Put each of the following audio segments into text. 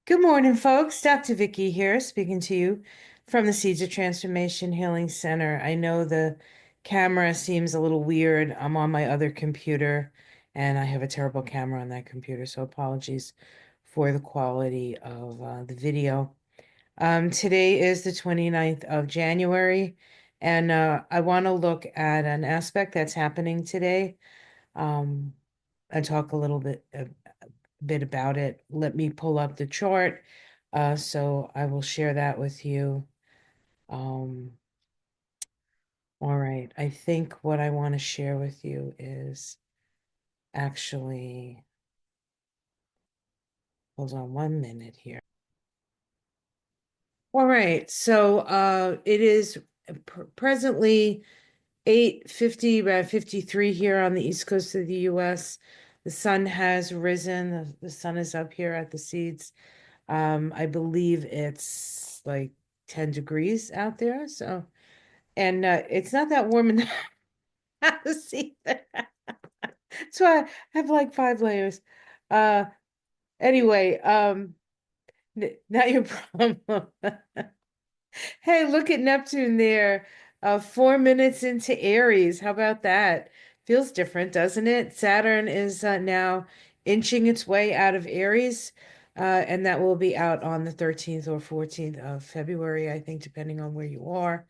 Good morning, folks. Dr. Vicky here, speaking to you from the Seeds of Transformation Healing Center. I know the camera seems a little weird. I'm on my other computer, and I have a terrible camera on that computer, so apologies for the quality of the video. Today is the 29th of January, and I want to look at an aspect that's happening today, um, and talk a little bit about it. Let me pull up the chart. So I will share that with you. Um, all right. I think what I want to share with you is actually, hold on 1 minute here. All right. So it is presently 8:50, about 53 here on the East Coast of the US. The sun has risen. The sun is up here at the seeds. I believe it's like 10 degrees out there. So, and it's not that warm in the house either. So I have like 5 layers. Uh, anyway, not your problem. Hey, look at Neptune there. 4 minutes into Aries. How about that? Feels different, doesn't it? Saturn is now inching its way out of Aries, and that will be out on the 13th or 14th of February, I think, depending on where you are.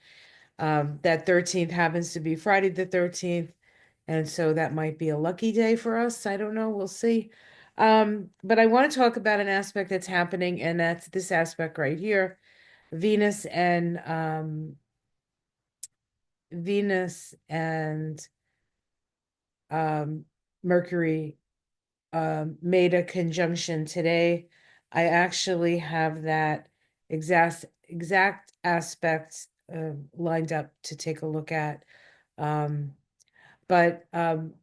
That 13th happens to be Friday the 13th, and so that might be a lucky day for us. I don't know. We'll see. But I want to talk about an aspect that's happening, and that's this aspect right here. Venus and Venus and um, Mercury made a conjunction today. I actually have that exact aspect lined up to take a look at. Um, but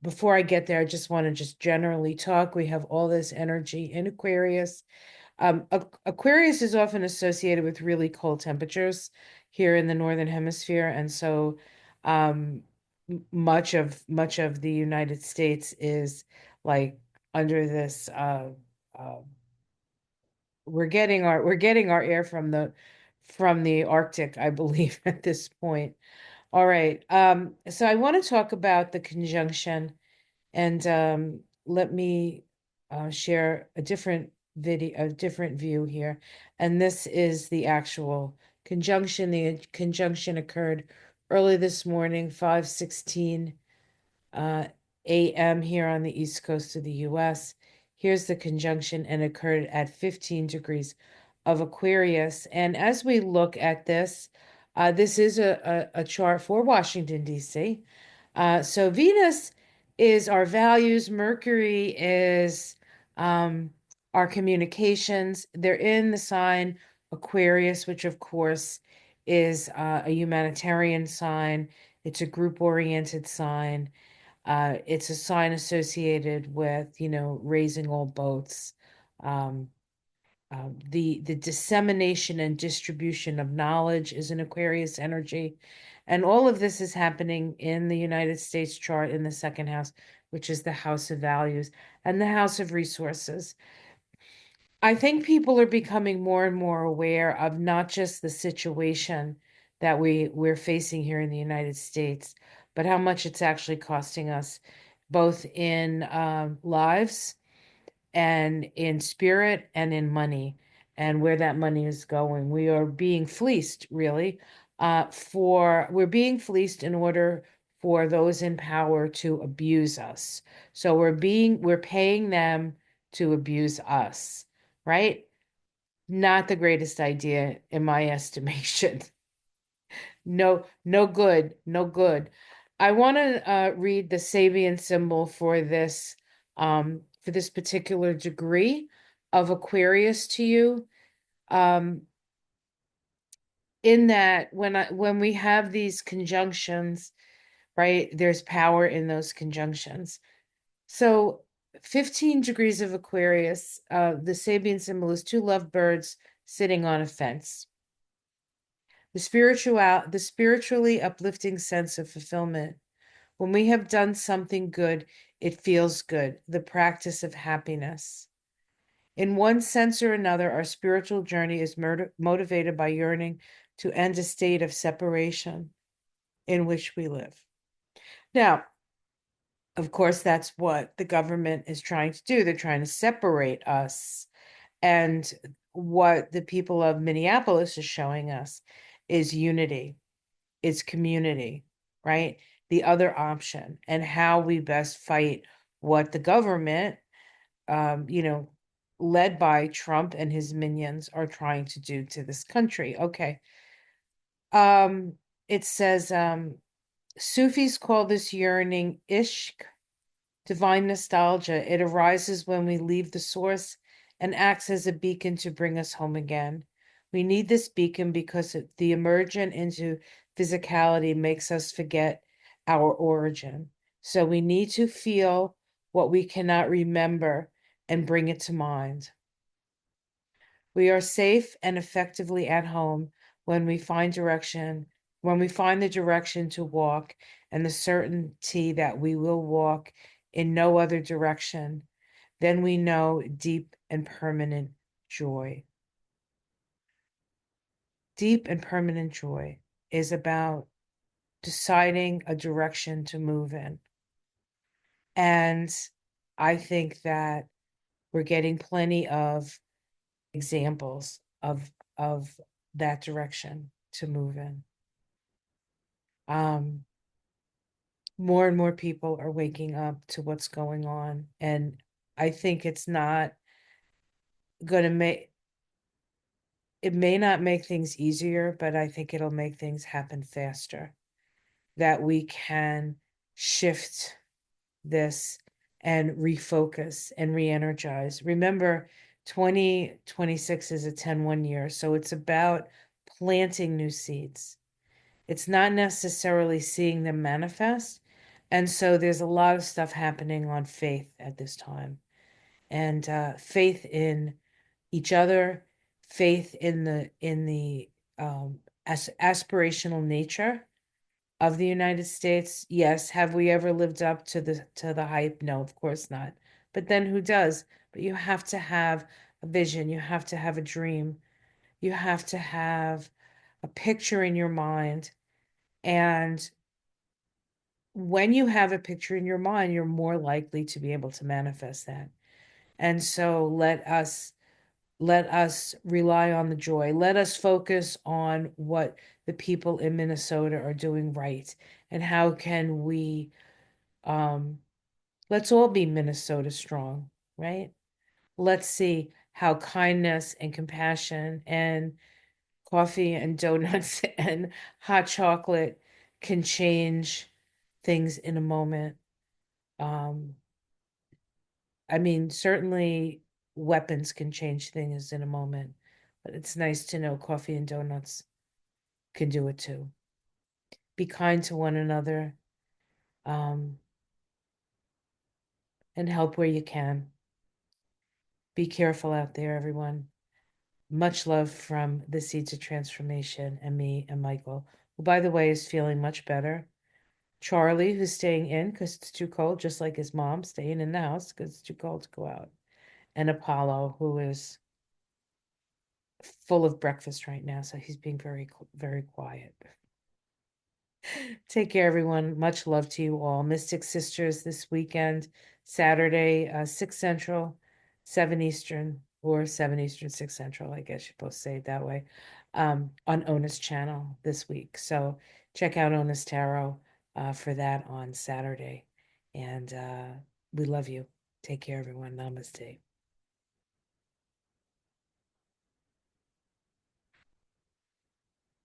before I get there, I just want to just generally talk. We have all this energy in Aquarius. Aquarius is often associated with really cold temperatures here in the northern hemisphere, and so um, much of the United States is like under this. Uh, we're getting our air from the Arctic, I believe, at this point. All right. So I want to talk about the conjunction and let me share a different view here. And this is the actual conjunction. The conjunction occurred early this morning, 5:16 uh, a.m. here on the east coast of the U.S. Here's the conjunction and occurred at 15 degrees of Aquarius. And as we look at this, this is a chart for Washington, D.C. So Venus is our values, Mercury is our communications. They're in the sign Aquarius, which of course is a humanitarian sign. It's a group-oriented sign. It's a sign associated with, raising all boats. Um, the dissemination and distribution of knowledge is an Aquarius energy. And all of this is happening in the United States chart in the second house, which is the house of values and the house of resources. I think people are becoming more and more aware of not just the situation that we're facing here in the United States, but how much it's actually costing us, both in lives and in spirit and in money, and where that money is going. We are being fleeced, really, we're being fleeced in order for those in power to abuse us. So we're paying them to abuse us, right? Not the greatest idea in my estimation. No, no good, no good. I want to read the Sabian symbol for this particular degree of Aquarius to you. Um, in that when we have these conjunctions, right, there's power in those conjunctions. So 15 degrees of Aquarius, the Sabian symbol is two lovebirds sitting on a fence. The spiritually uplifting sense of fulfillment. When we have done something good, it feels good. The practice of happiness. In one sense or another, our spiritual journey is motivated by yearning to end a state of separation in which we live. Now, of course, that's what the government is trying to do. They're trying to separate us. And what the people of Minneapolis is showing us is unity, is community, right? The other option, and how we best fight what the government, you know, led by Trump and his minions, are trying to do to this country. Okay. Um, it says Sufis call this yearning ishq, divine nostalgia. It arises when we leave the source and acts as a beacon to bring us home again. We need this beacon because the emergent into physicality makes us forget our origin. So we need to feel what we cannot remember and bring it to mind. We are safe and effectively at home when we find direction, when we find the direction to walk and the certainty that we will walk in no other direction. Then we know deep and permanent joy. Deep and permanent joy is about deciding a direction to move in. And I think that we're getting plenty of examples of that direction to move in. Um, More and more people are waking up to what's going on, and I think it's not going to make it may not make things easier, but I think it'll make things happen faster. That we can shift this and refocus and re-energize. Remember, 2026 is a 10-1 year, so it's about planting new seeds. It's not necessarily seeing them manifest. And so there's a lot of stuff happening on faith at this time. And faith in each other, faith in the aspirational nature of the United States. Yes, have we ever lived up to the hype? No, of course not. But then who does? But you have to have a vision, you have to have a dream, you have to have a picture in your mind. And when you have a picture in your mind, you're more likely to be able to manifest that. And so let us rely on the joy. Let us focus on what the people in Minnesota are doing right. And how can we um let's all be Minnesota strong, right? Let's see how kindness and compassion and coffee and donuts and hot chocolate can change things in a moment. Um, I mean, certainly weapons can change things in a moment, but it's nice to know coffee and donuts can do it too. Be kind to one another, um, and help where you can. Be careful out there, everyone. Much love from the Seeds of Transformation and me and Michael, who, by the way, is feeling much better. Charlie, who's staying in because it's too cold, just like his mom, staying in the house because it's too cold to go out. And Apollo, who is full of breakfast right now, so he's being very, very quiet. Take care, everyone. Much love to you all. Mystic Sisters this weekend, Saturday, 6 Central, 7 Eastern, or 7 Eastern, 6 Central, I guess you're supposed to say it that way, on Ona's channel this week. So check out Ona's Tarot for that on Saturday. And we love you. Take care, everyone. Namaste.